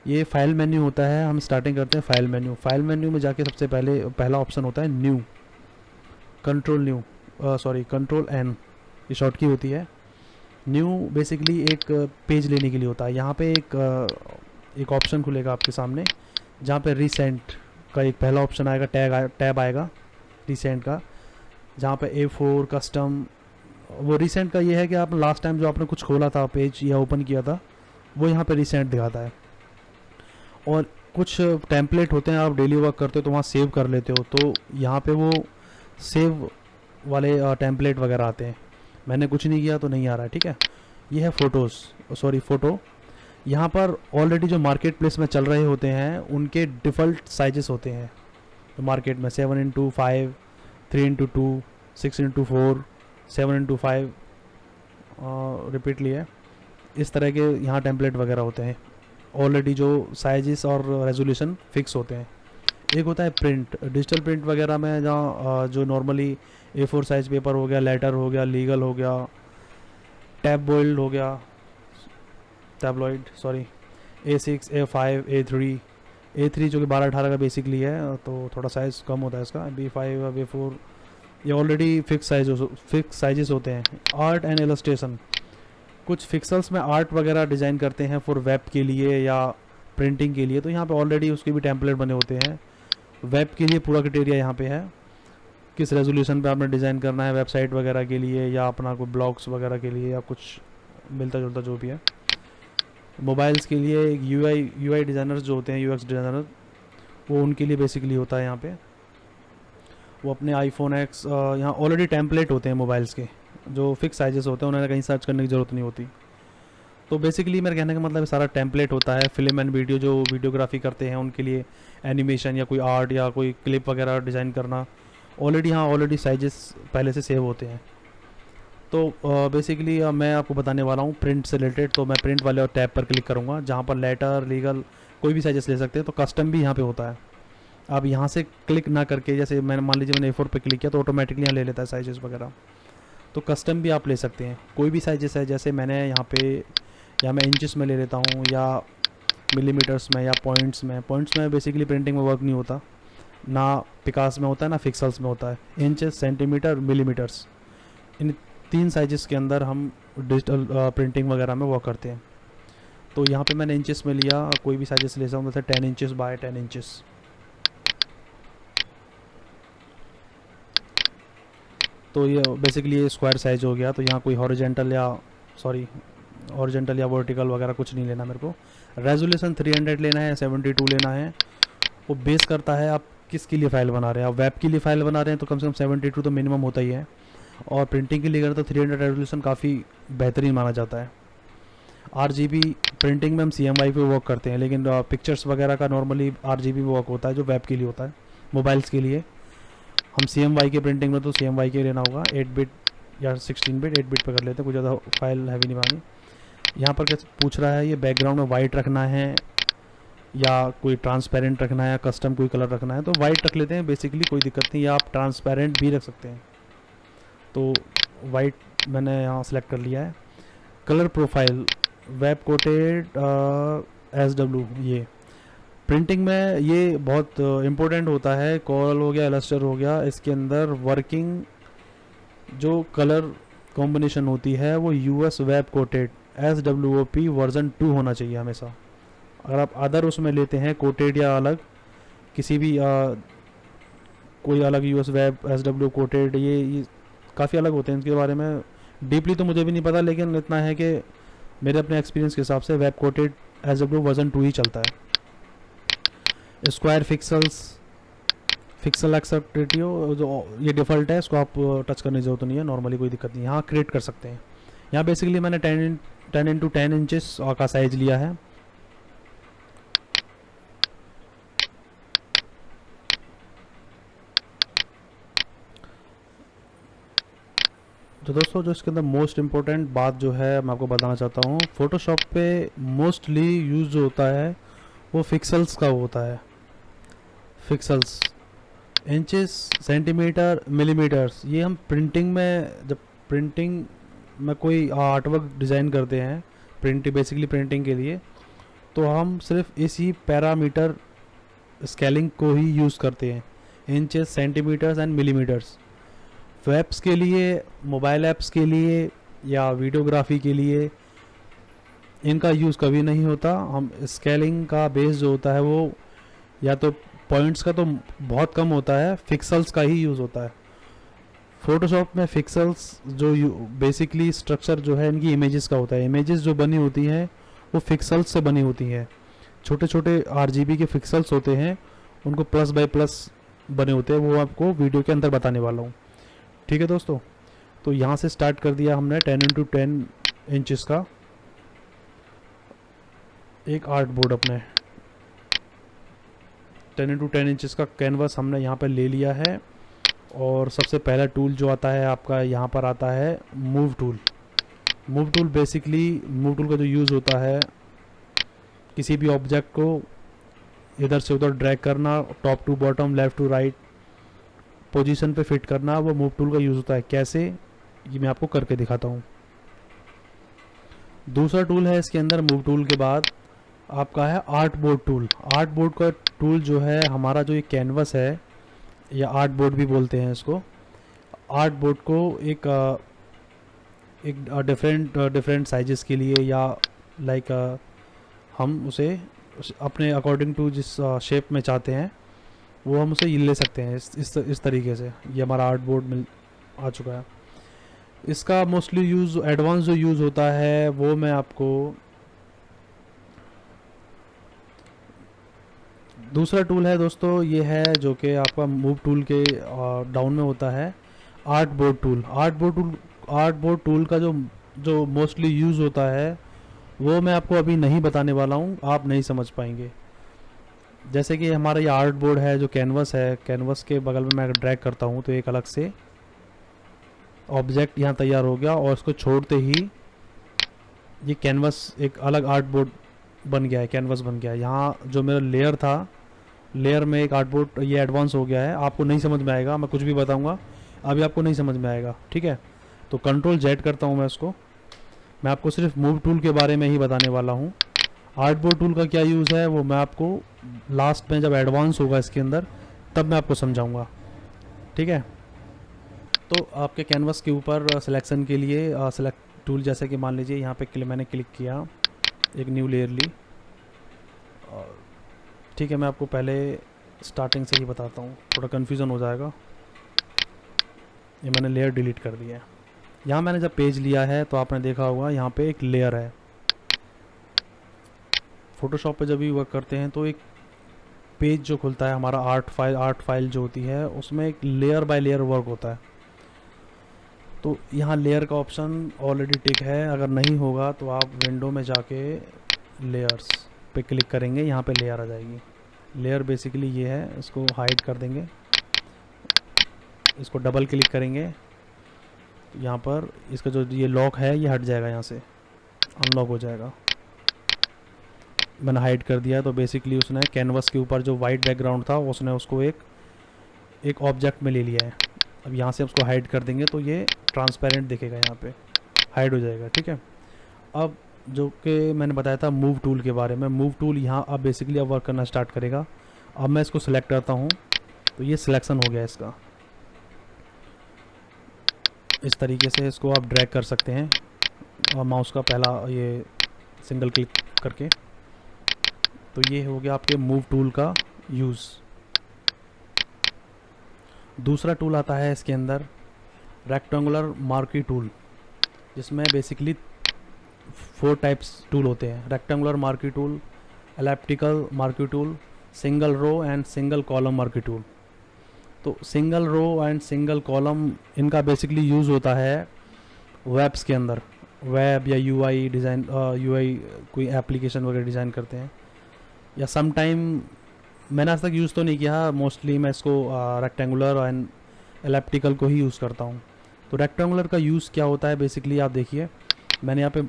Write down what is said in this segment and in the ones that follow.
ये file menu होता है। हम स्टार्टिंग करते हैं फाइल मेन्यू। फाइल मेन्यू में जाके सबसे पहले पहला ऑप्शन होता है new, control new, sorry control N, ये शॉर्ट की होती है। न्यू बेसिकली एक पेज लेने के लिए होता है। यहाँ पे एक ऑप्शन खुलेगा आपके सामने जहाँ पे रिसेंट का एक पहला ऑप्शन आएगा, टैब आएगा रिसेंट का, जहाँ पे A4 कस्टम। वो रिसेंट का ये है कि आप लास्ट टाइम जो आपने कुछ खोला था पेज या ओपन किया था वो यहाँ पे रिसेंट दिखाता है। और कुछ टेम्पलेट होते हैं, आप डेली वर्क करते हो तो वहाँ सेव कर लेते हो, तो यहाँ पे वो सेव वाले टेम्पलेट वगैरह आते हैं। मैंने कुछ नहीं किया तो नहीं आ रहा है, ठीक है। ये है फ़ोटोज़, सॉरी फ़ोटो। यहाँ पर ऑलरेडी जो मार्केट प्लेस में चल रहे होते हैं उनके डिफ़ॉल्ट साइजेस होते हैं। तो मार्केट में 7x5, 3x2, 6x4, 7x5 repeatedly है, इस तरह के यहाँ टेम्पलेट वगैरह होते हैं ऑलरेडी, जो साइजेस और रेजोल्यूशन फिक्स होते हैं। एक होता है प्रिंट, डिजिटल प्रिंट वगैरह में जहाँ जो नॉर्मली A4 साइज पेपर हो गया, लेटर हो गया, लीगल हो गया, टैबलॉइड हो गया, tabloid sorry, A6, A5, A3 जो कि 12-18 का बेसिकली है, तो थोड़ा साइज़ कम होता है इसका। B5, B4 ये ऑलरेडी फिक्स साइजेस होते हैं। आर्ट एंड इलस्ट्रेशन, कुछ फिक्सल्स में आर्ट वगैरह डिज़ाइन करते हैं फॉर वेब के लिए या प्रिंटिंग के लिए, तो यहाँ पे ऑलरेडी उसके भी टेम्पलेट बने होते हैं। वेब के लिए पूरा क्राइटेरिया यहाँ पे है, किस रेजोल्यूशन पे आपने डिज़ाइन करना है, वेबसाइट वगैरह के लिए या अपना कोई ब्लॉग्स वगैरह के लिए या कुछ मिलता जुलता जो भी है। मोबाइल्स के लिए यूआई डिज़ाइनर्स जो होते हैं, यूएक्स डिज़ाइनर, वो उनके लिए बेसिकली होता है यहाँ पे। वो अपने आईफोन एक्स, यहाँ ऑलरेडी टेम्पलेट होते हैं मोबाइल्स के जो फिक्स साइजेस होते हैं, उन्हें कहीं सर्च करने की ज़रूरत नहीं होती। तो बेसिकली मेरे कहने का मतलब सारा टेम्पलेट होता है। फिल्म एंड वीडियो जो वीडियोग्राफी करते हैं उनके लिए एनिमेशन या कोई आर्ट या कोई क्लिप वगैरह डिज़ाइन करना, ऑलरेडी साइजेस पहले से सेव होते हैं। तो बेसिकली मैं आपको बताने वाला हूँ प्रिंट से रिलेटेड। तो मैं प्रिंट वाले और टैब पर क्लिक करूँगा जहाँ पर लेटर, लीगल, कोई भी साइजेस ले सकते हैं। तो कस्टम भी यहाँ पे होता है। आप यहाँ से क्लिक ना करके, जैसे मैंने मान लीजिए मैंने A4 पे क्लिक किया तो ऑटोमेटिकली यहाँ ले लेता है साइजेस वगैरह। तो कस्टम भी आप ले सकते हैं, कोई भी साइजेस है। जैसे मैंने यहाँ पे, या मैं इंचेस में ले लेता हूँ या मिलीमीटर्स में या पॉइंट्स में बेसिकली प्रिंटिंग में वर्क नहीं होता, ना पिकास में होता है ना फिक्सल्स में होता है। इंचेस, सेंटीमीटर, मिलीमीटर्स, इन 3 साइजेस के अंदर हम डिजिटल प्रिंटिंग वगैरह में वर्क करते हैं। तो यहाँ पे मैंने इंचेस में लिया, कोई भी साइजेस ले सकता हूँ, जैसे 10 इंचेस बाय 10 इंचेस। तो ये बेसिकली ये स्क्वायर साइज हो गया। तो यहाँ कोई हॉरिजेंटल या वर्टिकल वगैरह कुछ नहीं लेना मेरे को। रेजोल्यूशन 300 लेना है, 72 लेना है। वो बेस करता है आप किसके लिए फ़ाइल बना रहे हैं। आप वेब के लिए फ़ाइल बना रहे हैं तो कम से कम 72 तो मिनिमम होता ही है, और प्रिंटिंग के लिए अगर तो 300 रेजोल्यूशन काफ़ी बेहतरीन माना जाता है। RGB प्रिंटिंग में हम CMY पे वर्क करते हैं, लेकिन पिक्चर्स वगैरह का नॉर्मली RGB में वर्क होता है जो वेब के लिए होता है। मोबाइल्स के लिए हम CMY के प्रिंटिंग में तो CMY के लेना होगा, 8 बिट या 16 बिट। 8 बिट पे कर लेते हैं, कुछ ज़्यादा फाइल हैवी नहीं बनानी। यहाँ पर क्या पूछ रहा है, ये बैकग्राउंड में वाइट रखना है या कोई ट्रांसपेरेंट रखना है या कस्टम कोई कलर रखना है, तो वाइट रख लेते हैं बेसिकली, कोई दिक्कत नहीं। या आप ट्रांसपेरेंट भी रख सकते हैं। तो वाइट मैंने यहाँ सेलेक्ट कर लिया है। Colour profile web coated SW, ये प्रिंटिंग में ये बहुत इम्पोर्टेंट होता है। कॉरल हो गया, इलस्टर हो गया, इसके अंदर वर्किंग जो कलर कॉम्बिनेशन होती है वो US web coated SWOP version 2 होना चाहिए हमेशा। अगर आप अदर उसमें लेते हैं कोटेड या अलग किसी भी कोई अलग US वेब SW कोटेड, ये काफ़ी अलग होते हैं। इनके बारे में डीपली तो मुझे भी नहीं पता, लेकिन इतना है कि मेरे अपने एक्सपीरियंस के हिसाब से वेब कोटेड SW वर्जन 2 ही चलता है। स्क्वायर फिक्सल एक्सेप्टेड जो ये डिफ़ॉल्ट है, इसको आप टच करने की ज़रूरत नहीं है, नॉर्मली कोई दिक्कत नहीं है। यहाँ क्रिएट कर सकते हैं। यहाँ बेसिकली मैंने 10x10 इंचेस का साइज लिया है। तो दोस्तों, जो इसके अंदर मोस्ट इम्पोर्टेंट बात जो है मैं आपको बताना चाहता हूँ, फ़ोटोशॉप पे मोस्टली यूज़ जो होता है वो फिक्सल्स का होता है। फिक्सल्स, इंचेस, सेंटीमीटर, मिलीमीटर्स, ये हम प्रिंटिंग में, जब प्रिंटिंग में कोई आर्टवर्क डिज़ाइन करते हैं, बेसिकली प्रिंटिंग के लिए, तो हम सिर्फ इसी पैरामीटर स्केलिंग को ही यूज़ करते हैं, inches, centimetres and millimetres. Webs के लिए, मोबाइल ऐप्स के लिए या वीडियोग्राफी के लिए इनका यूज़ कभी नहीं होता। हम स्केलिंग का बेस जो होता है वो या तो पॉइंट्स का तो बहुत कम होता है, पिक्सल्स का ही यूज़ होता है। फोटोशॉप में पिक्सल्स जो बेसिकली स्ट्रक्चर जो है इनकी इमेजेस का होता है। इमेजेस जो बनी होती हैं वो पिक्सल्स से बनी होती हैं, छोटे छोटे RGB के पिक्सल्स होते हैं, उनको प्लस बाय प्लस बने होते हैं, वो आपको वीडियो के अंदर बताने वाला हूँ। ठीक है दोस्तों, तो यहाँ से स्टार्ट कर दिया हमने 10x10 इंचेस का एक आर्ट बोर्ड। अपने 10x10 इंचेस का कैनवस हमने यहाँ पर ले लिया है। और सबसे पहला टूल जो आता है आपका यहाँ पर आता है move tool. Move tool basically, move tool का जो यूज़ होता है किसी भी ऑब्जेक्ट को इधर से उधर ड्रैग करना, top to bottom, left to right position पे फिट करना, वो मूव टूल का यूज़ होता है। कैसे, ये मैं आपको करके दिखाता हूँ। दूसरा टूल है इसके अंदर मूव टूल के बाद आपका है art board tool. Art board का टूल जो है हमारा, जो ये कैनवस है या आर्ट बोर्ड भी बोलते हैं इसको, आर्ट बोर्ड को एक डिफरेंट साइजेस के लिए या लाइक हम उसे अपने अकॉर्डिंग टू जिस शेप में चाहते हैं वो हम उसे ले सकते हैं इस तरीके से। ये हमारा आर्ट बोर्ड मिल आ चुका है। इसका मोस्टली यूज़, एडवांस जो यूज़ होता है वो मैं आपको, दूसरा टूल है दोस्तों, ये है जो कि आपका मूव टूल के डाउन में होता है art board tool. Art board tool का जो मोस्टली यूज़ होता है वो मैं आपको अभी नहीं बताने वाला हूँ, आप नहीं समझ पाएंगे। जैसे कि हमारा ये आर्ट बोर्ड है, जो कैनवस है, कैनवस के बगल में मैं ड्रैग करता हूँ तो एक अलग से ऑब्जेक्ट यहाँ तैयार हो गया, और उसको छोड़ते ही ये कैनवस एक अलग आर्ट बोर्ड बन गया है, कैनवस बन गया है। यहाँ जो मेरा लेयर था, लेयर में एक आर्ट बोर्ड ये एडवांस हो गया है। आपको नहीं समझ में आएगा, मैं कुछ भी बताऊँगा अभी आपको नहीं समझ में आएगा, ठीक है। तो Ctrl Z करता हूँ मैं इसको, मैं आपको सिर्फ मूव टूल के बारे में ही बताने वाला हूँ। आर्ट बोर्ड टूल का क्या यूज़ है वो मैं आपको लास्ट में जब एडवांस होगा इसके अंदर तब मैं आपको समझाऊंगा, ठीक है। तो आपके कैनवस के ऊपर सिलेक्शन के लिए सेलेक्ट टूल, जैसे कि मान लीजिए यहाँ पे मैंने क्लिक किया, एक न्यू लेयर ली, ठीक है। मैं आपको पहले स्टार्टिंग से ही बताता हूँ, थोड़ा कन्फ्यूज़न हो जाएगा। ये मैंने लेयर डिलीट कर दिया है। यहाँ मैंने जब पेज लिया है तो आपने देखा होगा यहाँ पे एक लेयर है। फोटोशॉप पे जब भी वर्क करते हैं तो एक पेज जो खुलता है हमारा, आर्ट फाइल जो होती है उसमें एक लेयर बाय लेयर वर्क होता है। तो यहाँ लेयर का ऑप्शन ऑलरेडी टिक है, अगर नहीं होगा तो आप विंडो में जाके लेयर्स पे क्लिक करेंगे, यहाँ पे लेयर आ जाएगी। लेयर बेसिकली ये है, इसको हाइड कर देंगे, इसको डबल क्लिक करेंगे, यहाँ पर इसका जो ये लॉक है ये हट जाएगा, यहाँ से अनलॉक हो जाएगा। मैंने हाइड कर दिया, तो बेसिकली उसने कैनवस के ऊपर जो वाइट बैकग्राउंड था उसने उसको एक ऑब्जेक्ट में ले लिया है। अब यहाँ से उसको हाइड कर देंगे तो ये ट्रांसपेरेंट दिखेगा, यहाँ पे हाइड हो जाएगा, ठीक है। अब जो कि मैंने बताया था मूव टूल के बारे में, मूव टूल यहाँ अब बेसिकली अब वर्क करना स्टार्ट करेगा। अब मैं इसको सिलेक्ट करता हूँ तो ये सिलेक्शन हो गया इसका। इस तरीके से इसको आप ड्रैग कर सकते हैं और माउस का पहला ये सिंगल क्लिक करके। तो ये हो गया आपके मूव टूल का यूज़। दूसरा टूल आता है इसके अंदर रेक्टेंगुलर मार्की टूल, जिसमें बेसिकली 4 टाइप्स टूल होते हैं। Rectangular marquee tool, elliptical marquee tool, single row and single column marquee tool. तो single row and single column इनका बेसिकली यूज़ होता है वेब्स के अंदर, वेब या यूआई डिज़ाइन, यूआई कोई एप्लीकेशन वगैरह डिज़ाइन करते हैं, या सम टाइम मैंने आज तक यूज़ तो नहीं किया, मोस्टली मैं इसको रेक्टेंगुलर एंड एलिप्टिकल को ही यूज़ करता हूँ। तो रेक्टेंगुलर का यूज़ क्या होता है बेसिकली, आप देखिए मैंने यहाँ पे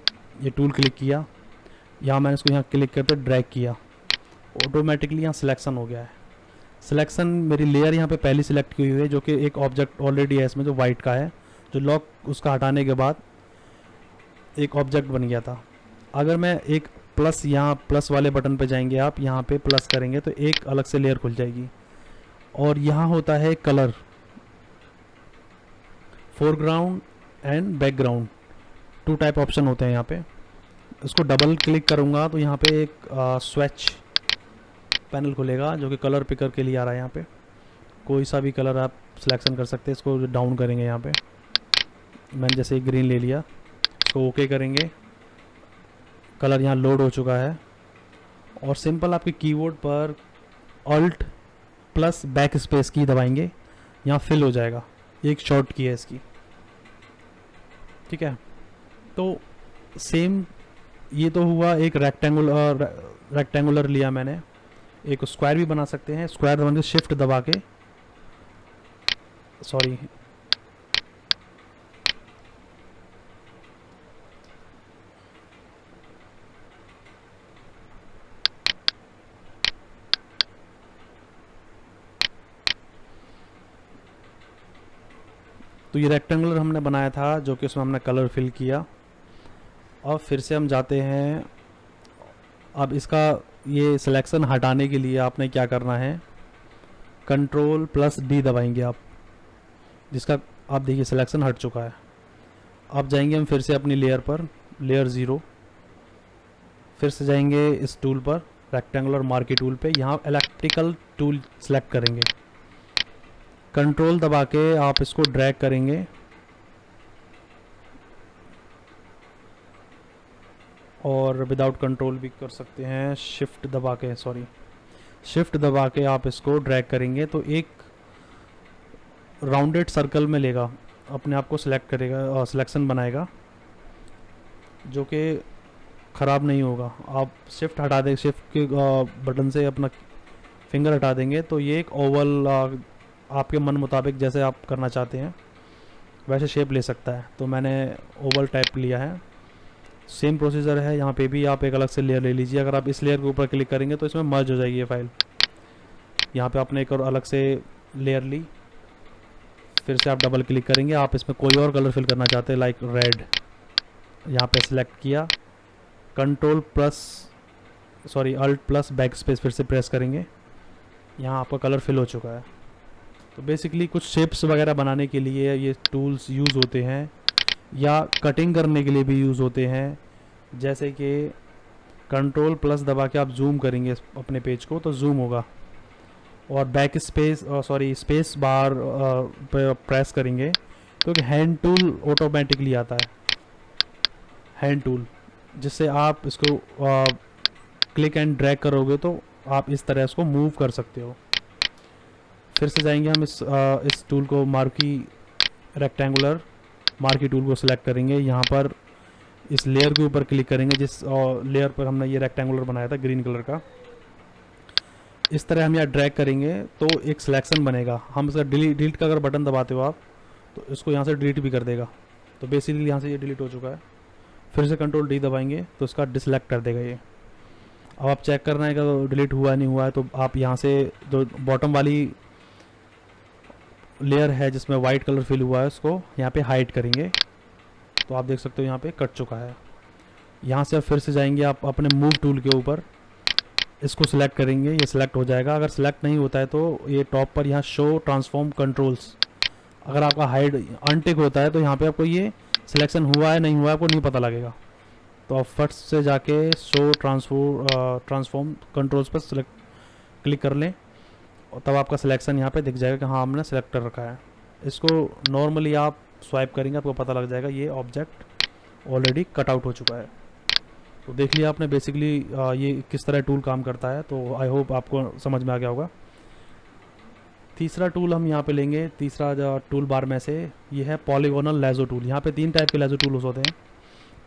ये टूल क्लिक किया, यहाँ मैंने इसको यहाँ क्लिक करके ड्रैग किया, ऑटोमेटिकली यहाँ सिलेक्शन हो गया है। सिलेक्शन मेरी लेयर यहाँ पे पहली सिलेक्ट की हुई है, जो कि एक ऑब्जेक्ट ऑलरेडी है इसमें जो वाइट का है, जो लॉक उसका हटाने के बाद एक ऑब्जेक्ट बन गया था। अगर मैं एक प्लस, यहाँ प्लस वाले बटन पे जाएंगे आप, यहाँ पे प्लस करेंगे तो एक अलग से लेयर खुल जाएगी। और यहाँ होता है colour, foreground and background, 2 type option होते हैं यहाँ पे। इसको डबल क्लिक करूँगा तो यहाँ पे एक स्विच पैनल खुलेगा जो कि कलर पिकर के लिए आ रहा है। यहाँ पे कोई सा भी कलर आप सिलेक्शन कर सकते हैं। इसको डाउन करेंगे, यहाँ पे मैंने जैसे ग्रीन ले लिया, इसको ओके करेंगे, कलर यहाँ लोड हो चुका है। और सिंपल आपके कीबोर्ड पर ऑल्ट प्लस बैक स्पेस की दबाएंगे, यहाँ फिल हो जाएगा। एक शॉर्ट की है इसकी, ठीक है। तो सेम ये तो हुआ एक रेक्टेंगुलर लिया मैंने। एक स्क्वायर भी बना सकते हैं, स्क्वायर दबा के शिफ्ट दबा के, सॉरी तो ये रेक्टेंगुलर हमने बनाया था जो कि उसमें हमने कलर फिल किया। और फिर से हम जाते हैं, अब इसका ये सिलेक्शन हटाने के लिए आपने क्या करना है, कंट्रोल प्लस डी दबाएंगे आप, जिसका आप देखिए सिलेक्शन हट चुका है। अब जाएंगे हम फिर से अपनी लेयर पर, लेयर 0, फिर से जाएंगे इस टूल पर, रेक्टेंगुलर मार्की टूल पे, यहाँ इलेक्ट्रिकल टूल सेलेक्ट करेंगे, कंट्रोल दबा के आप इसको ड्रैग करेंगे और विदाउट कंट्रोल भी कर सकते हैं, शिफ्ट दबा के, सॉरी शिफ्ट दबा के आप इसको ड्रैग करेंगे तो एक राउंडेड सर्कल में लेगा, अपने आप को सिलेक्ट करेगा, सिलेक्शन बनाएगा जो कि ख़राब नहीं होगा। आप शिफ्ट हटा दें, शिफ्ट के बटन से अपना फिंगर हटा देंगे तो ये एक ओवल आपके मन मुताबिक जैसे आप करना चाहते हैं वैसे शेप ले सकता है। तो मैंने ओवल टाइप लिया है। सेम प्रोसीजर है यहाँ पे भी, आप एक अलग से लेयर ले लीजिए। अगर आप इस लेयर के ऊपर क्लिक करेंगे तो इसमें मर्ज हो जाएगी ये फाइल। यहाँ पे आपने एक और अलग से लेयर ली, फिर से आप डबल क्लिक करेंगे, आप इसमें कोई और कलर फिल करना चाहते हैं लाइक रेड, यहाँ पे सिलेक्ट किया, control plus sorry alt plus backspace फिर से प्रेस करेंगे, यहाँ आपका कलर फिल हो चुका है। तो बेसिकली कुछ शेप्स वगैरह बनाने के लिए ये टूल्स यूज़ होते हैं या कटिंग करने के लिए भी यूज़ होते हैं। जैसे कि कंट्रोल प्लस दबा के आप जूम करेंगे अपने पेज को तो जूम होगा, और back space sorry space bar press करेंगे क्योंकि हैंड टूल ऑटोमेटिकली आता है, हैंड टूल, जिससे आप इसको क्लिक एंड ड्रैग करोगे तो आप इस तरह इसको मूव कर सकते हो। फिर से जाएंगे हम इस टूल को, मार्की रेक्टेंगुलर मार्की टूल को सिलेक्ट करेंगे, यहाँ पर इस लेयर के ऊपर क्लिक करेंगे जिस लेयर पर हमने ये रेक्टेंगुलर बनाया था ग्रीन कलर का। इस तरह हम यहाँ ड्रैग करेंगे तो एक सिलेक्शन बनेगा। हम इसका डिलीट का अगर बटन दबाते हो आप तो इसको यहाँ से डिलीट भी कर देगा। तो बेसिकली यहाँ से ये डिलीट हो चुका है। फिर से कंट्रोल डी दबाएंगे तो इसका डिसलेक्ट कर देगा ये। अब आप चेक करना है कि डिलीट हुआ नहीं हुआ है तो आप यहाँ से जो बॉटम वाली लेयर है जिसमें वाइट कलर फिल हुआ है उसको यहाँ पे हाइड करेंगे तो आप देख सकते हो यहाँ पे कट चुका है। यहाँ से आप फिर से जाएंगे आप अपने मूव टूल के ऊपर, इसको सिलेक्ट करेंगे, ये सिलेक्ट हो जाएगा। अगर सिलेक्ट नहीं होता है तो ये टॉप पर यहाँ शो ट्रांसफॉर्म कंट्रोल्स, अगर आपका हाइड अनटिक होता है तो यहाँ पे आपको ये सिलेक्शन हुआ है नहीं हुआ है आपको नहीं पता लगेगा। तो आप फट से जाके शो ट्रांसफॉर्म कंट्रोल्स पर सिलेक्ट क्लिक कर लें और तब आपका सिलेक्शन यहाँ पे दिख जाएगा कि हाँ हमने सेलेक्ट कर रखा है। इसको नॉर्मली आप स्वाइप करेंगे आपको पता लग जाएगा ये ऑब्जेक्ट ऑलरेडी कट आउट हो चुका है। तो देख लिया आपने बेसिकली ये किस तरह टूल काम करता है। तो आई होप आपको समझ में आ गया होगा। तीसरा टूल हम यहाँ पे लेंगे, तीसरा जो टूल बार में से ये है पॉलीगोनल लेजो टूल। यहाँ पे 3 टाइप के लेजो टूल्स होते हैं।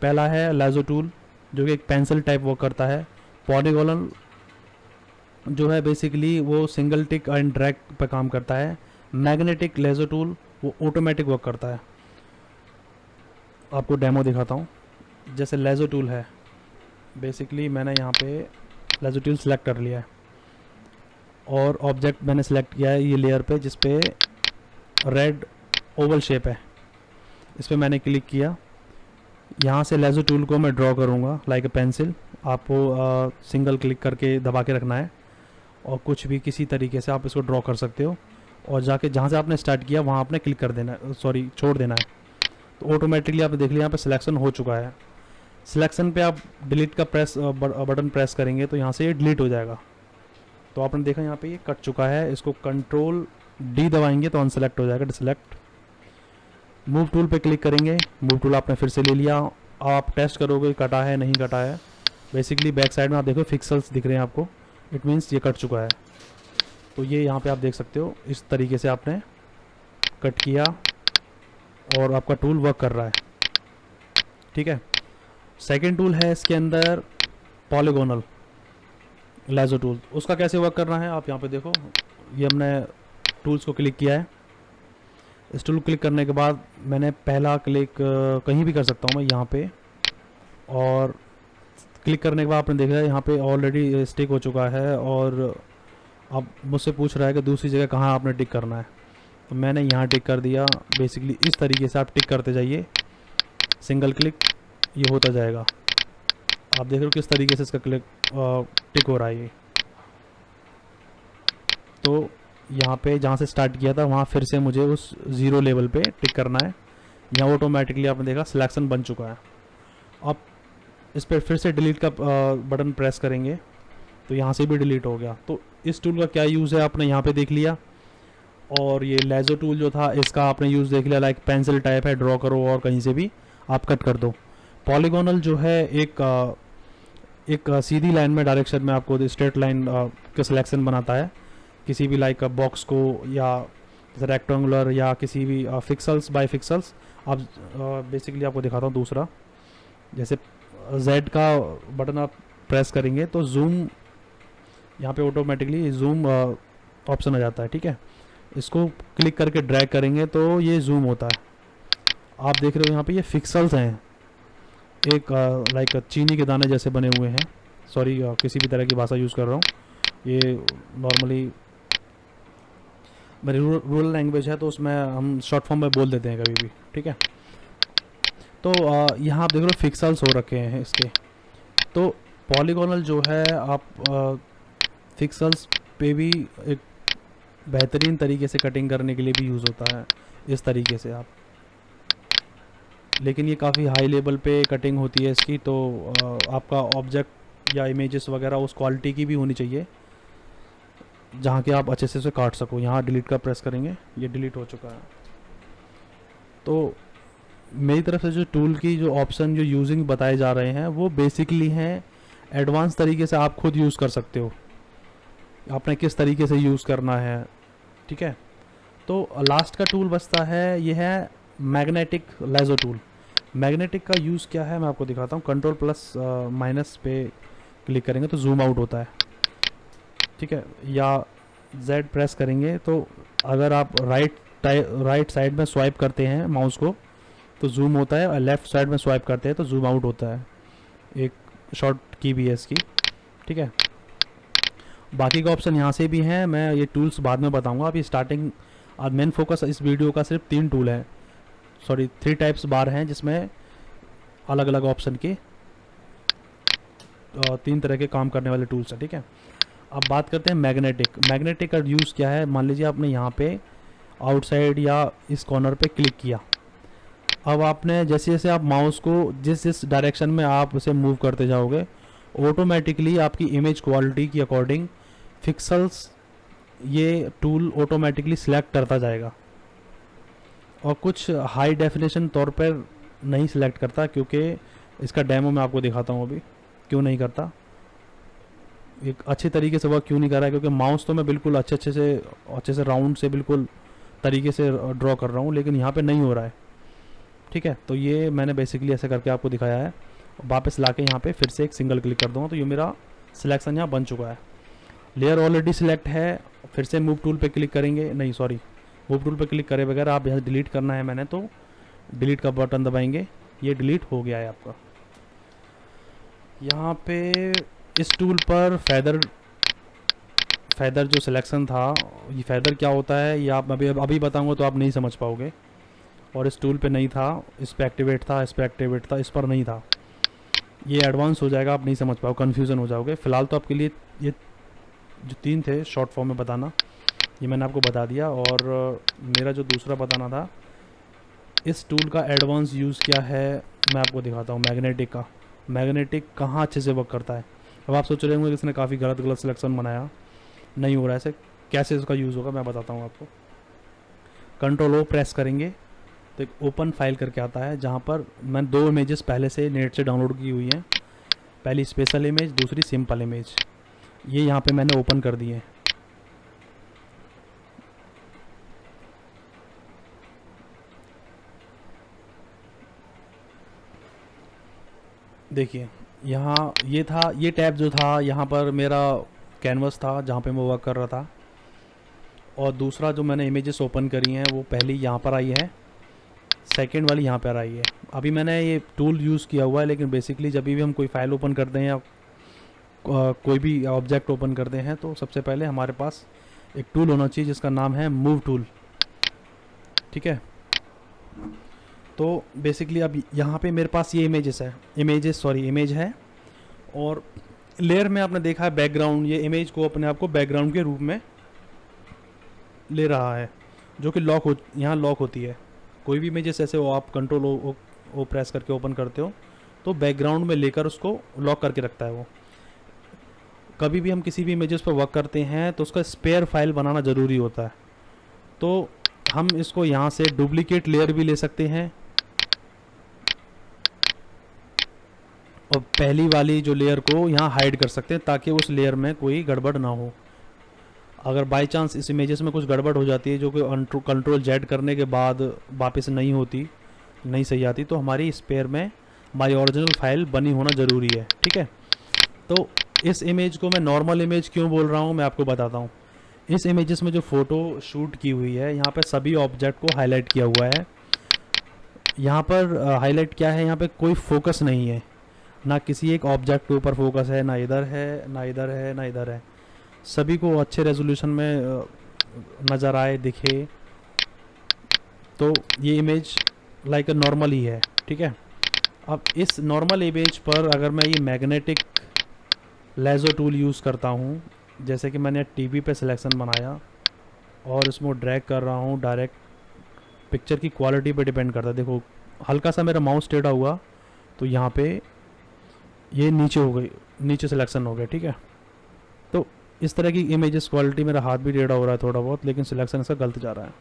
पहला है लेजो टूल जो कि एक पेंसिल टाइप वर्क करता है। पॉलीगोनल जो है बेसिकली वो सिंगल टिक एंड ड्रैग पर काम करता है। मैग्नेटिक लेजो टूल वो ऑटोमेटिक वर्क करता है। आपको डेमो दिखाता हूँ। जैसे लेजो टूल है, बेसिकली मैंने यहाँ पे लेजो टूल सेलेक्ट कर लिया है और ऑब्जेक्ट मैंने सेलेक्ट किया है ये लेयर पे जिस पे रेड ओवल शेप है, इस पर मैंने क्लिक किया। यहाँ से लेज़र टूल को मैं ड्रॉ करूँगा लाइक ए पेंसिल। आपको सिंगल क्लिक करके दबा के रखना है और कुछ भी किसी तरीके से आप इसको ड्रॉ कर सकते हो, और जाके जहाँ से आपने स्टार्ट किया वहाँ आपने क्लिक कर देना है, सॉरी छोड़ देना है। तो ऑटोमेटिकली आपने देख लिया यहाँ पे सिलेक्शन हो चुका है। सिलेक्शन पे आप डिलीट का बटन प्रेस करेंगे तो यहाँ से ये डिलीट हो जाएगा। तो आपने देखा यहाँ पे ये कट चुका है। इसको कंट्रोल डी दबाएंगे तो अनसेलेक्ट हो जाएगा, डिसेलेक्ट। मूव टूल पे क्लिक करेंगे, मूव टूल आपने फिर से ले लिया। आप टेस्ट करोगे कटा है नहीं कटा है। बेसिकली बैक साइड में आप देखो पिक्सेल्स दिख रहे हैं आपको, इट मीन्स ये कट चुका है। तो ये यहाँ पे आप देख सकते हो इस तरीके से आपने कट किया और आपका टूल वर्क कर रहा है, ठीक है। सेकेंड टूल है इसके अंदर पॉलीगोनल लेज़र टूल। उसका कैसे वर्क करना है आप यहाँ पे देखो, ये हमने टूल्स को क्लिक किया है। इस टूल क्लिक करने के बाद मैंने पहला क्लिक कहीं भी कर सकता हूँ मैं यहाँ पे, और क्लिक करने के बाद आपने देखा यहाँ पे ऑलरेडी स्टिक हो चुका है और अब मुझसे पूछ रहा है कि दूसरी जगह कहाँ आपने टिक करना है। तो मैंने यहाँ टिक कर दिया। बेसिकली इस तरीके से आप टिक करते जाइए, सिंगल क्लिक ये होता जाएगा। आप देख रहे हो किस तरीके से इसका क्लिक टिक हो रहा है ये। तो यहाँ पे जहाँ से स्टार्ट किया था वहाँ फिर से मुझे उस ज़ीरो लेवल पे टिक करना है। यहाँ ऑटोमेटिकली आपने देखा सिलेक्शन बन चुका है। अब इस पर फिर से डिलीट का बटन प्रेस करेंगे तो यहाँ से भी डिलीट हो गया। तो इस टूल का क्या यूज़ है आपने यहाँ पे देख लिया। और ये लेज़र टूल जो था इसका आपने यूज़ देख लिया, लाइक पेंसिल टाइप है, ड्रॉ करो और कहीं से भी आप कट कर दो। पॉलीगोनल जो है एक सीधी लाइन में डायरेक्शन में आपको स्ट्रेट लाइन का सिलेक्शन बनाता है किसी भी लाइक बॉक्स को, या रेक्टेंगुलर या किसी भी पिक्सेल्स बाय पिक्सेल्स। आप बेसिकली आपको दिखाता हूँ दूसरा, जैसे Z का बटन आप प्रेस करेंगे तो जूम यहाँ पे ऑटोमेटिकली जूम ऑप्शन आ जाता है, ठीक है। इसको क्लिक करके ड्रैग करेंगे तो ये जूम होता है। आप देख रहे हो यहाँ पे ये पिक्सेल्स हैं, एक लाइक चीनी के दाने जैसे बने हुए हैं। सॉरी किसी भी तरह की भाषा यूज़ कर रहा हूँ, ये नॉर्मली मेरी रूरल लैंग्वेज है तो उसमें हम शॉर्ट फॉर्म में बोल देते हैं कभी भी, ठीक है। तो यहाँ आप देख रहे हो पिक्सेल्स हो रखे हैं इसके। तो पॉलीगोनल जो है आप पिक्सेल्स पे भी एक बेहतरीन तरीके से कटिंग करने के लिए भी यूज़ होता है इस तरीके से आप। लेकिन ये काफ़ी हाई लेवल पे कटिंग होती है इसकी, तो आपका ऑब्जेक्ट या इमेजेस वगैरह उस क्वालिटी की भी होनी चाहिए जहाँ के आप अच्छे से उसे काट सको। यहाँ डिलीट का प्रेस करेंगे, ये डिलीट हो चुका है। तो मेरी तरफ से जो टूल की जो ऑप्शन जो यूजिंग बताए जा रहे हैं वो बेसिकली हैं एडवांस तरीके से आप खुद यूज़ कर सकते हो, आपने किस तरीके से यूज़ करना है, ठीक है। तो लास्ट का टूल बचता है, ये है मैग्नेटिक लेज़र टूल। मैग्नेटिक का यूज़ क्या है मैं आपको दिखाता हूँ। कंट्रोल प्लस माइनस पे क्लिक करेंगे तो जूम आउट होता है, ठीक है। या Z प्रेस करेंगे तो अगर आप राइट साइड में स्वाइप करते हैं माउस को तो जूम होता है, और लेफ़्ट साइड में स्वाइप करते हैं तो जूम आउट होता है। एक शॉर्ट की भी है इसकी, ठीक है। बाकी का ऑप्शन यहाँ से भी हैं, मैं ये टूल्स बाद में बताऊँगा। अभी स्टार्टिंग मेन फोकस इस वीडियो का सिर्फ 3 टूल है, सॉरी 3 टाइप्स बार हैं जिसमें अलग अलग ऑप्शन के 3 तरह के काम करने वाले टूल्स हैं, ठीक है। अब बात करते हैं मैग्नेटिक। मैग्नेटिक का यूज़ क्या है, मान लीजिए आपने यहाँ पे आउटसाइड या इस कॉर्नर पे क्लिक किया। अब आपने जैसे जैसे आप माउस को जिस डायरेक्शन में आप उसे मूव करते जाओगे ऑटोमेटिकली आपकी इमेज क्वालिटी की अकॉर्डिंग पिक्सेल्स ये टूल ऑटोमेटिकली सिलेक्ट करता जाएगा। और कुछ हाई डेफिनेशन तौर पर नहीं सिलेक्ट करता, क्योंकि इसका डेमो मैं आपको दिखाता हूँ अभी क्यों नहीं करता, एक अच्छी तरीके से वर्क क्यों नहीं कर रहा है। क्योंकि माउस तो मैं बिल्कुल अच्छे से राउंड से बिल्कुल तरीके से ड्रॉ कर रहा हूँ, लेकिन यहाँ पे नहीं हो रहा है, ठीक है। तो ये मैंने बेसिकली ऐसे करके आपको दिखाया है। वापस लाके यहाँ पे फिर से एक सिंगल क्लिक कर दूँगा तो ये मेरा सिलेक्शन यहाँ बन चुका है। लेयर ऑलरेडी सिलेक्ट है, फिर से मूव टूल पे क्लिक करेंगे, नहीं सॉरी मूव टूल पे क्लिक करे बगैर आप यहाँ डिलीट करना है मैंने, तो डिलीट का बटन दबाएंगे, ये डिलीट हो गया है आपका। यहाँ पे इस टूल पर फैदर जो सिलेक्शन था, ये फैदर क्या होता है ये आप अभी बताऊंगा तो आप नहीं समझ पाओगे। और इस टूल पे नहीं था, इस पे एक्टिवेट था, इस पे एक्टिवेट था, इस पर नहीं था। ये एडवांस हो जाएगा, आप नहीं समझ पाओ, कन्फ्यूज़न हो जाओगे। फ़िलहाल तो आपके लिए ये जो 3 थे शॉर्ट फॉर्म में बताना, ये मैंने आपको बता दिया। और मेरा जो दूसरा बताना था, इस टूल का एडवांस यूज़ क्या है मैं आपको दिखाता हूँ। मैग्नेटिक का, मैग्नेटिक कहाँ अच्छे से वर्क करता है। अब आप सोच रहे होंगे कि इसने काफ़ी गलत गलत सिलेक्शन बनाया, नहीं हो रहा है ऐसे, कैसे इसका यूज़ होगा मैं बताता हूँ आपको। कंट्रोल ओ प्रेस करेंगे तो एक ओपन फाइल करके आता है, जहाँ पर मैंने 2 इमेजेस पहले से नेट से डाउनलोड की हुई हैं। पहली स्पेशल इमेज, दूसरी सिंपल इमेज। ये यहाँ पे मैंने ओपन कर दी है। देखिए यहाँ ये था, ये टैब जो था यहाँ पर मेरा कैनवस था जहाँ पे मैं वर्क कर रहा था। और दूसरा जो मैंने इमेजेस ओपन करी हैं वो पहली यहाँ पर आई है, सेकंड वाली यहाँ पर आई है। अभी मैंने ये टूल यूज़ किया हुआ है, लेकिन बेसिकली जब भी हम कोई फाइल ओपन करते हैं या कोई भी ऑब्जेक्ट ओपन करते हैं तो सबसे पहले हमारे पास एक टूल होना चाहिए जिसका नाम है मूव टूल। ठीक है, तो बेसिकली अब यहाँ पे मेरे पास ये इमेज है। और लेयर में आपने देखा है बैकग्राउंड, ये इमेज को अपने आप को बैकग्राउंड के रूप में ले रहा है, जो कि यहाँ लॉक होती है। कोई भी इमेजेस ऐसे वो आप कंट्रोल ओ प्रेस करके ओपन करते हो तो बैकग्राउंड में लेकर उसको लॉक करके रखता है वो। कभी भी हम किसी भी इमेजेस पर वर्क करते हैं तो उसका स्पेयर फाइल बनाना ज़रूरी होता है। तो हम इसको यहाँ से डुप्लीकेट लेयर भी ले सकते हैं, और पहली वाली जो लेयर को यहाँ हाइड कर सकते हैं ताकि उस लेयर में कोई गड़बड़ ना हो। अगर बाई चांस इस इमेजेस में कुछ गड़बड़ हो जाती है जो कि कंट्रोल जेड करने के बाद वापस नहीं होती, नहीं सही आती, तो हमारी स्पेयर में हमारी ओरिजिनल फाइल बनी होना ज़रूरी है। ठीक है, तो इस इमेज को मैं नॉर्मल इमेज क्यों बोल रहा हूँ मैं आपको बताता हूँ। इस इमेजेस में जो फ़ोटो शूट की हुई है यहाँ पर सभी ऑब्जेक्ट को हाईलाइट किया हुआ है। यहाँ पर हाईलाइट क्या है, यहाँ पे कोई फोकस नहीं है, ना किसी एक ऑब्जेक्ट के ऊपर फोकस है, ना इधर है, ना इधर है, ना इधर है। सभी को अच्छे रेजोल्यूशन में नज़र आए, दिखे, तो ये इमेज लाइक नॉर्मल ही है। ठीक है, अब इस नॉर्मल इमेज पर अगर मैं ये मैग्नेटिक लेज़ो टूल यूज़ करता हूँ, जैसे कि मैंने टीवी पे सिलेक्शन बनाया और इसमें ड्रैग कर रहा हूँ, डायरेक्ट पिक्चर की क्वालिटी पे डिपेंड करता है। देखो हल्का सा मेरा माउस टेढ़ा हुआ तो यहाँ पे ये नीचे हो गई, नीचे सिलेक्शन हो गया। ठीक है, तो इस तरह की इमेजेस क्वालिटी, मेरा हाथ भी टेढ़ा हो रहा है थोड़ा बहुत, लेकिन सिलेक्शन इसका गलत जा रहा है।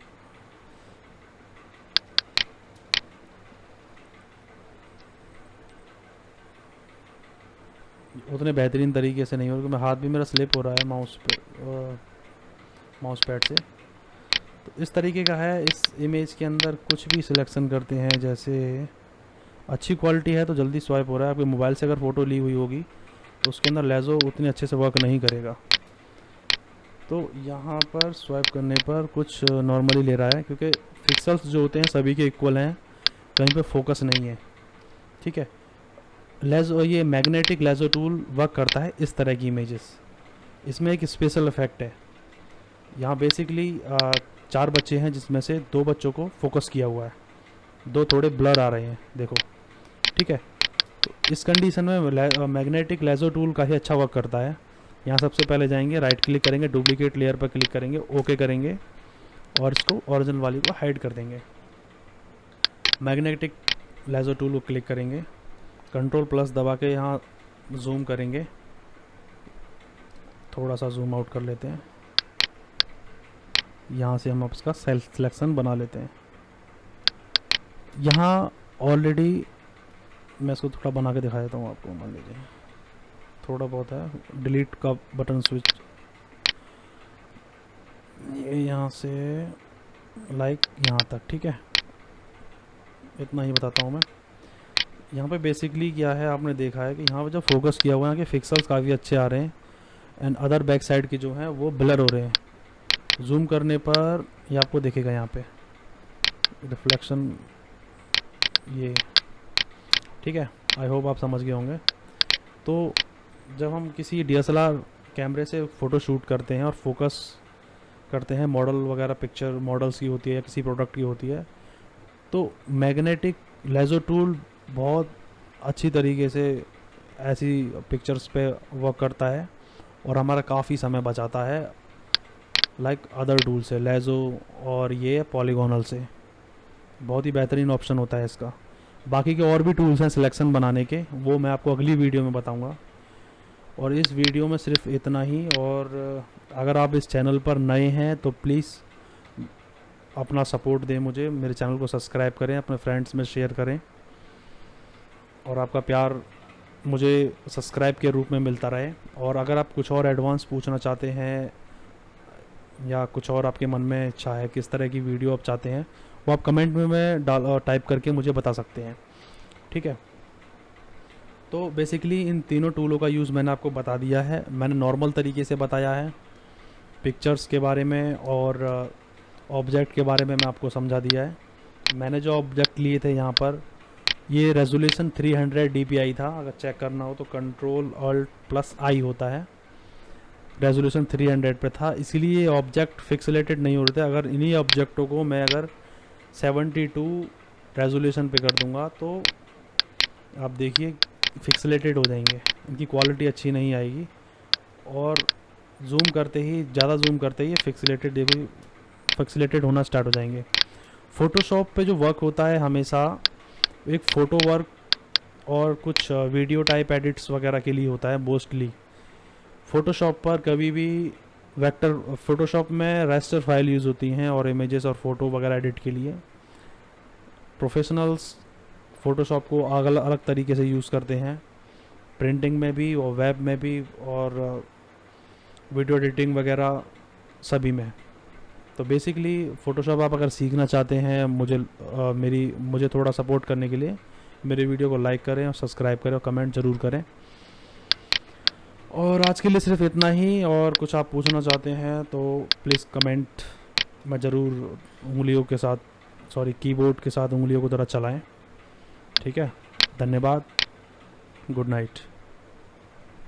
उतने बेहतरीन तरीके से नहीं हो रहा, मैं हाथ भी मेरा स्लिप हो रहा है माउस पैड से। तो इस तरीके का है। इस इमेज के अंदर कुछ भी सिलेक्शन करते हैं, जैसे अच्छी क्वालिटी है तो जल्दी स्वाइप हो रहा है। आपके मोबाइल से अगर फ़ोटो ली हुई होगी तो उसके अंदर लेज़ो उतने अच्छे से वर्क नहीं करेगा। तो यहाँ पर स्वाइप करने पर कुछ नॉर्मली ले रहा है, क्योंकि पिक्सल्स जो होते हैं सभी के इक्वल हैं, कहीं पे फोकस नहीं है। ठीक है, लेज़ो, ये मैग्नेटिक लेज़ो टूल वर्क करता है इस तरह की इमेजेस। इसमें एक स्पेशल इफेक्ट है। यहाँ बेसिकली 4 बच्चे हैं जिसमें से 2 बच्चों को फोकस किया हुआ है, 2 थोड़े ब्लर आ रहे हैं, देखो। ठीक है, तो इस कंडीशन में मैग्नेटिक लेज़ो टूल काफ़ी अच्छा वर्क करता है। यहाँ सबसे पहले जाएंगे, राइट क्लिक करेंगे, डुप्लीकेट लेयर पर क्लिक करेंगे, ओके करेंगे और इसको ओरिजिनल वाली को हाइड कर देंगे। मैग्नेटिक लेज़ो टूल को क्लिक करेंगे, कंट्रोल प्लस दबा के यहाँ जूम करेंगे, थोड़ा सा जूम आउट कर लेते हैं। यहाँ से हम अब इसका सेल्फ सिलेक्शन बना लेते हैं। यहाँ ऑलरेडी मैं इसको थोड़ा बना के दिखा देता हूँ आपको। मान लीजिए थोड़ा बहुत है, डिलीट का बटन स्विच, ये यहाँ से लाइक यहाँ तक। ठीक है, इतना ही बताता हूँ मैं। यहाँ पे बेसिकली क्या है, आपने देखा है कि यहाँ पे जब फोकस किया हुआ है कि पिक्सल्स काफ़ी अच्छे आ रहे हैं, एंड अदर बैक साइड की जो है वो ब्लर हो रहे हैं। जूम करने पर ये आपको दिखेगा यहाँ पे रिफ्लेक्शन, ये। ठीक है, आई होप आप समझ गए होंगे। तो जब हम किसी DSLR कैमरे से फ़ोटो शूट करते हैं और फोकस करते हैं, मॉडल वगैरह पिक्चर मॉडल्स की होती है या किसी प्रोडक्ट की होती है, तो मैग्नेटिक लेज़ो टूल बहुत अच्छी तरीके से ऐसी पिक्चर्स पे वर्क करता है और हमारा काफ़ी समय बचाता है, लाइक अदर टूल से, लेज़ो और ये पॉलीगोनल से। बहुत ही बेहतरीन ऑप्शन होता है इसका। बाकी के और भी टूल्स हैं सिलेक्शन बनाने के, वो मैं आपको अगली वीडियो में बताऊंगा। और इस वीडियो में सिर्फ इतना ही। और अगर आप इस चैनल पर नए हैं तो प्लीज़ अपना सपोर्ट दें मुझे, मेरे चैनल को सब्सक्राइब करें, अपने फ्रेंड्स में शेयर करें, और आपका प्यार मुझे सब्सक्राइब के रूप में मिलता रहे। और अगर आप कुछ और एडवांस पूछना चाहते हैं या कुछ और आपके मन में इच्छा है, किस तरह की वीडियो आप चाहते हैं, वो आप कमेंट में टाइप करके मुझे बता सकते हैं, ठीक है। तो बेसिकली इन तीनों टूलों का यूज़ मैंने आपको बता दिया है। मैंने नॉर्मल तरीके से बताया है, पिक्चर्स के बारे में और ऑब्जेक्ट के बारे में मैं आपको समझा दिया है। मैंने जो ऑब्जेक्ट लिए थे यहाँ पर, ये रेजोल्यूशन 300 dpi था। अगर चेक करना हो तो Ctrl+Alt+I होता है, रेजोल्यूशन 300 पे था, इसीलिए ये ऑब्जेक्ट फिक्सलेटेड नहीं हो रहे थे। अगर इन्हीं ऑब्जेक्टों को मैं अगर 72 रेजोल्यूशन पे कर दूंगा तो आप देखिए फिक्सलेटेड हो जाएंगे, इनकी क्वालिटी अच्छी नहीं आएगी, और जूम करते ही, ज़्यादा जूम करते ही फिक्सलेटेड होना स्टार्ट हो जाएंगे। फ़ोटोशॉप पे जो वर्क होता है हमेशा एक फ़ोटो वर्क और कुछ वीडियो टाइप एडिट्स वगैरह के लिए होता है मोस्टली। फ़ोटोशॉप पर कभी भी वेक्टर, फ़ोटोशॉप में रास्टर फाइल यूज़ होती हैं और इमेजेस और फ़ोटो वगैरह एडिट के लिए। प्रोफेशनल्स फ़ोटोशॉप को अलग अलग तरीके से यूज़ करते हैं, प्रिंटिंग में भी और वेब में भी और वीडियो एडिटिंग वगैरह सभी में। तो बेसिकली फ़ोटोशॉप आप अगर सीखना चाहते हैं, मुझे थोड़ा सपोर्ट करने के लिए मेरे वीडियो को लाइक करें और सब्सक्राइब करें और कमेंट ज़रूर करें। और आज के लिए सिर्फ इतना ही। और कुछ आप पूछना चाहते हैं तो प्लीज़ कमेंट में ज़रूर कीबोर्ड के साथ उंगलियों को ज़रा चलाएं, ठीक है। धन्यवाद, गुड नाइट।